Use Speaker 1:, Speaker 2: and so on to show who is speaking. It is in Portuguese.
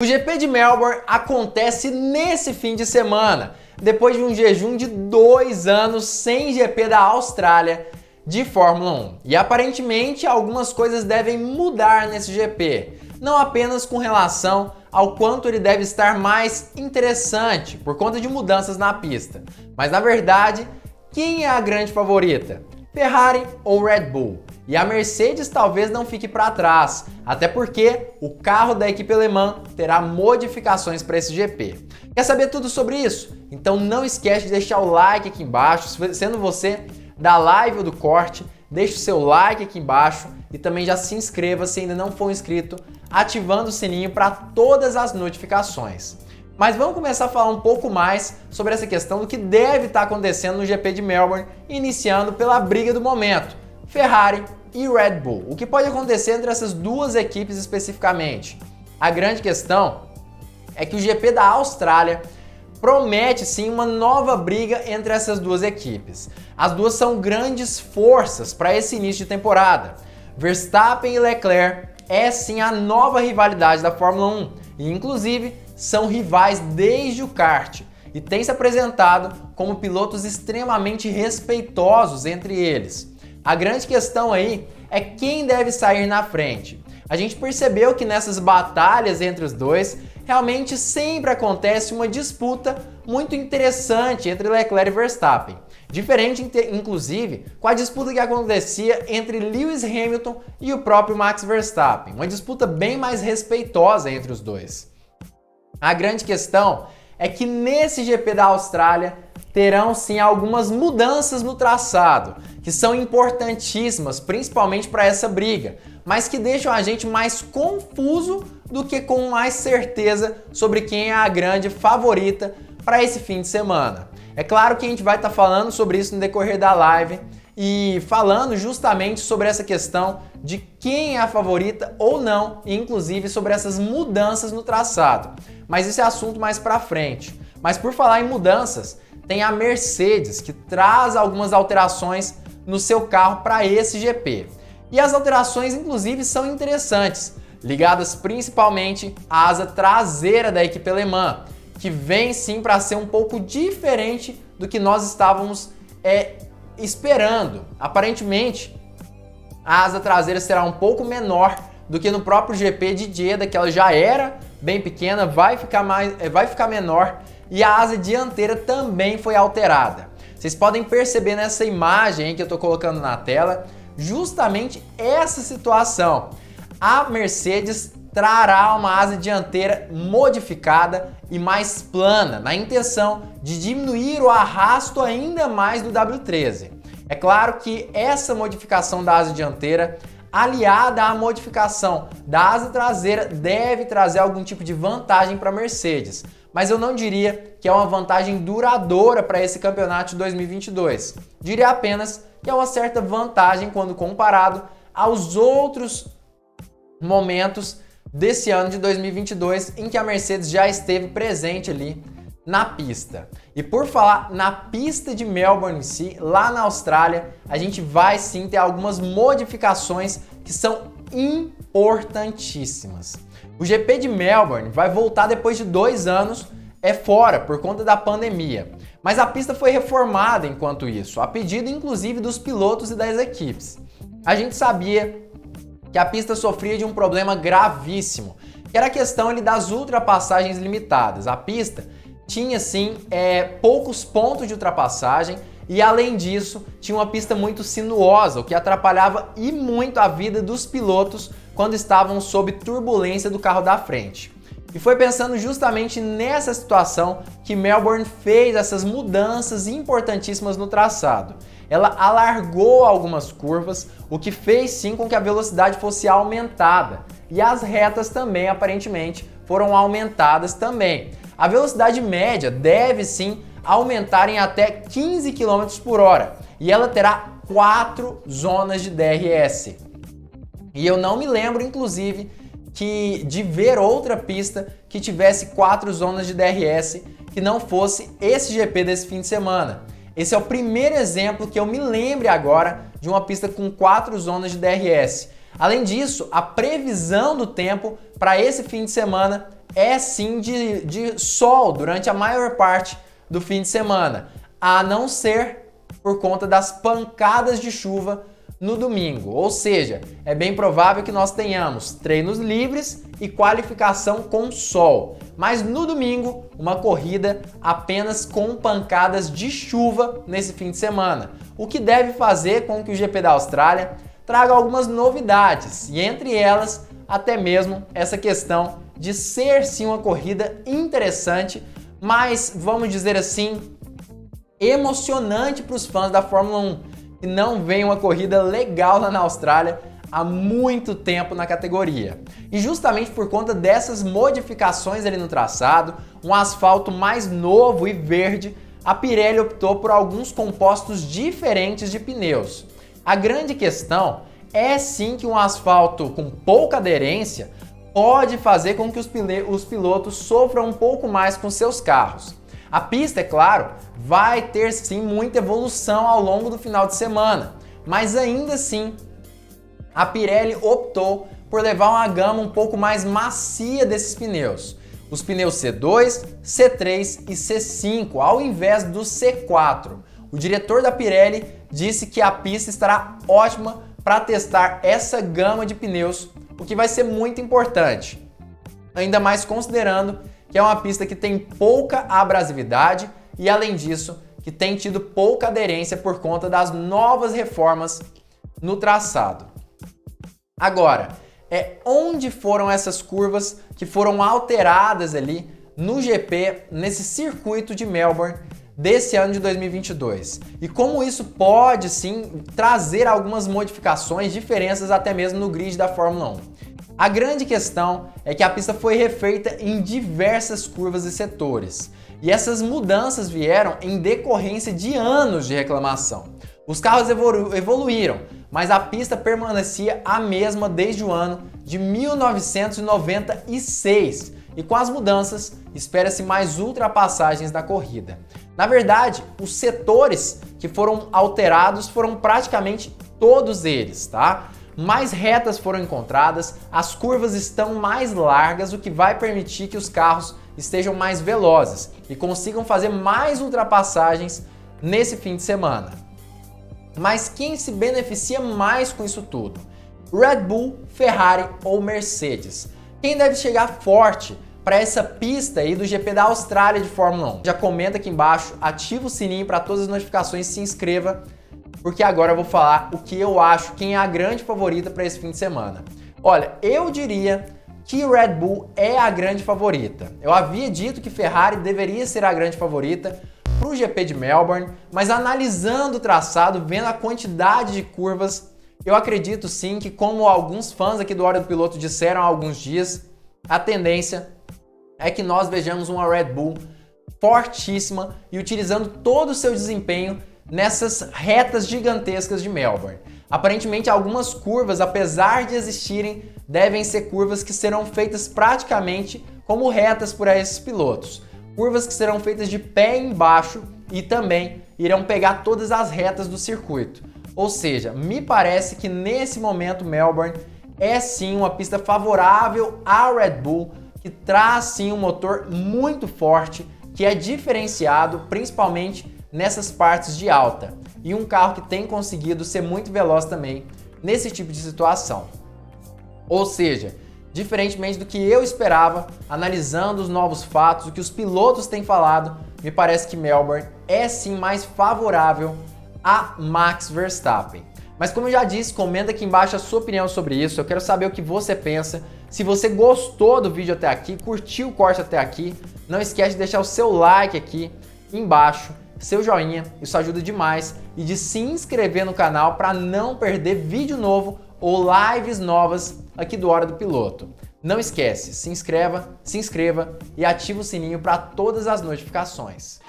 Speaker 1: O GP de Melbourne acontece nesse fim de semana, depois de um jejum de 2 anos sem GP da Austrália de Fórmula 1. E aparentemente algumas coisas devem mudar nesse GP, não apenas com relação ao quanto ele deve estar mais interessante por conta de mudanças na pista, mas na verdade, quem é a grande favorita? Ferrari ou Red Bull? E a Mercedes talvez não fique para trás, até porque o carro da equipe alemã terá modificações para esse GP. Quer saber tudo sobre isso? Então não esquece de deixar o like aqui embaixo, sendo você da live ou do corte, deixe o seu like aqui embaixo e também já se inscreva se ainda não for inscrito, ativando o sininho para todas as notificações. Mas vamos começar a falar um pouco mais sobre essa questão do que deve estar acontecendo no GP de Melbourne, iniciando pela briga do momento, Ferrari e Red Bull. O que pode acontecer entre essas duas equipes especificamente? A grande questão é que o GP da Austrália promete sim uma nova briga entre essas duas equipes. As duas são grandes forças para esse início de temporada. Verstappen e Leclerc é sim a nova rivalidade da Fórmula 1 e inclusive são rivais desde o kart e têm se apresentado como pilotos extremamente respeitosos entre eles. A grande questão aí é quem deve sair na frente. A gente percebeu que nessas batalhas entre os dois, realmente sempre acontece uma disputa muito interessante entre Leclerc e Verstappen. Diferente, inclusive, com a disputa que acontecia entre Lewis Hamilton e o próprio Max Verstappen. Uma disputa bem mais respeitosa entre os dois. A grande questão é que nesse GP da Austrália terão sim algumas mudanças no traçado, que são importantíssimas, principalmente para essa briga, mas que deixam a gente mais confuso do que com mais certeza sobre quem é a grande favorita para esse fim de semana. É claro que a gente vai estar falando sobre isso no decorrer da live e falando justamente sobre essa questão de quem é a favorita ou não, e inclusive sobre essas mudanças no traçado. Mas isso é assunto mais para frente. Mas por falar em mudanças, tem a Mercedes, que traz algumas alterações no seu carro para esse GP. E as alterações, inclusive, são interessantes, ligadas principalmente à asa traseira da equipe alemã, que vem sim para ser um pouco diferente do que nós estávamos esperando. Aparentemente, a asa traseira será um pouco menor do que no próprio GP de Jeddah, que ela já era bem pequena, vai ficar menor. E a asa dianteira também foi alterada. Vocês podem perceber nessa imagem aí que eu estou colocando na tela justamente essa situação. A Mercedes trará uma asa dianteira modificada e mais plana, na intenção de diminuir o arrasto ainda mais do W13. É claro que essa modificação da asa dianteira, aliada à modificação da asa traseira, deve trazer algum tipo de vantagem para a Mercedes. Mas eu não diria que é uma vantagem duradoura para esse campeonato de 2022. Diria apenas que é uma certa vantagem quando comparado aos outros momentos desse ano de 2022 em que a Mercedes já esteve presente ali na pista. E por falar na pista de Melbourne em si, lá na Austrália, a gente vai sim ter algumas modificações que são importantíssimas. O GP de Melbourne vai voltar depois de 2 anos fora por conta da pandemia, mas a pista foi reformada enquanto isso, a pedido inclusive dos pilotos e das equipes. A gente sabia que a pista sofria de um problema gravíssimo, que era a questão ali das ultrapassagens limitadas. A pista tinha sim poucos pontos de ultrapassagem e além disso tinha uma pista muito sinuosa, o que atrapalhava e muito a vida dos pilotos quando estavam sob turbulência do carro da frente. E foi pensando justamente nessa situação que Melbourne fez essas mudanças importantíssimas no traçado. Ela alargou algumas curvas, o que fez sim com que a velocidade fosse aumentada. E as retas também, aparentemente, foram aumentadas também. A velocidade média deve sim aumentar em até 15 km por hora. E ela terá 4 zonas de DRS. E eu não me lembro, inclusive, de ver outra pista que tivesse 4 zonas de DRS que não fosse esse GP desse fim de semana. Esse é o primeiro exemplo que eu me lembre agora de uma pista com 4 zonas de DRS. Além disso, a previsão do tempo para esse fim de semana é sim de sol durante a maior parte do fim de semana, a não ser por conta das pancadas de chuva no domingo. Ou seja, é bem provável que nós tenhamos treinos livres e qualificação com sol, mas no domingo uma corrida apenas com pancadas de chuva nesse fim de semana, o que deve fazer com que o GP da Austrália traga algumas novidades, e entre elas até mesmo essa questão de ser sim uma corrida interessante, mas vamos dizer assim, emocionante para os fãs da Fórmula 1, que não vem uma corrida legal lá na Austrália há muito tempo na categoria. E justamente por conta dessas modificações ali no traçado, um asfalto mais novo e verde, a Pirelli optou por alguns compostos diferentes de pneus. A grande questão é sim que um asfalto com pouca aderência pode fazer com que os pilotos sofram um pouco mais com seus carros. A pista, é claro, vai ter sim muita evolução ao longo do final de semana, mas ainda assim a Pirelli optou por levar uma gama um pouco mais macia desses pneus. Os pneus C2, C3 e C5, ao invés do C4. O diretor da Pirelli disse que a pista estará ótima para testar essa gama de pneus, o que vai ser muito importante, ainda mais considerando que é uma pista que tem pouca abrasividade e, além disso, que tem tido pouca aderência por conta das novas reformas no traçado. Agora, onde foram essas curvas que foram alteradas ali no GP, nesse circuito de Melbourne desse ano de 2022? E como isso pode sim trazer algumas modificações, diferenças até mesmo no grid da Fórmula 1. A grande questão é que a pista foi refeita em diversas curvas e setores, e essas mudanças vieram em decorrência de anos de reclamação. Os carros evoluíram, mas a pista permanecia a mesma desde o ano de 1996, e com as mudanças espera-se mais ultrapassagens na corrida. Na verdade, os setores que foram alterados foram praticamente todos eles, tá? Mais retas foram encontradas, as curvas estão mais largas, o que vai permitir que os carros estejam mais velozes e consigam fazer mais ultrapassagens nesse fim de semana. Mas quem se beneficia mais com isso tudo? Red Bull, Ferrari ou Mercedes? Quem deve chegar forte para essa pista aí do GP da Austrália de Fórmula 1? Já comenta aqui embaixo, ativa o sininho para todas as notificações e se inscreva, porque agora eu vou falar o que eu acho, quem é a grande favorita para esse fim de semana. Olha, eu diria que Red Bull é a grande favorita. Eu havia dito que Ferrari deveria ser a grande favorita para o GP de Melbourne, mas analisando o traçado, vendo a quantidade de curvas, eu acredito sim que, como alguns fãs aqui do Hora do Piloto disseram há alguns dias, a tendência é que nós vejamos uma Red Bull fortíssima e utilizando todo o seu desempenho nessas retas gigantescas de Melbourne. Aparentemente, algumas curvas, apesar de existirem, devem ser curvas que serão feitas praticamente como retas por esses pilotos. Curvas que serão feitas de pé embaixo e também irão pegar todas as retas do circuito. Ou seja, me parece que nesse momento Melbourne é sim uma pista favorável ao Red Bull, que traz sim um motor muito forte, que é diferenciado principalmente nessas partes de alta, e um carro que tem conseguido ser muito veloz também nesse tipo de situação. Ou seja, diferentemente do que eu esperava, analisando os novos fatos, o que os pilotos têm falado, me parece que Melbourne é sim mais favorável a Max Verstappen. Mas como eu já disse, comenta aqui embaixo a sua opinião sobre isso, eu quero saber o que você pensa. Se você gostou do vídeo até aqui, curtiu o corte até aqui, não esquece de deixar o seu like aqui embaixo, seu joinha, isso ajuda demais, e de se inscrever no canal para não perder vídeo novo ou lives novas aqui do Hora do Piloto. Não esquece, se inscreva e ativa o sininho para todas as notificações.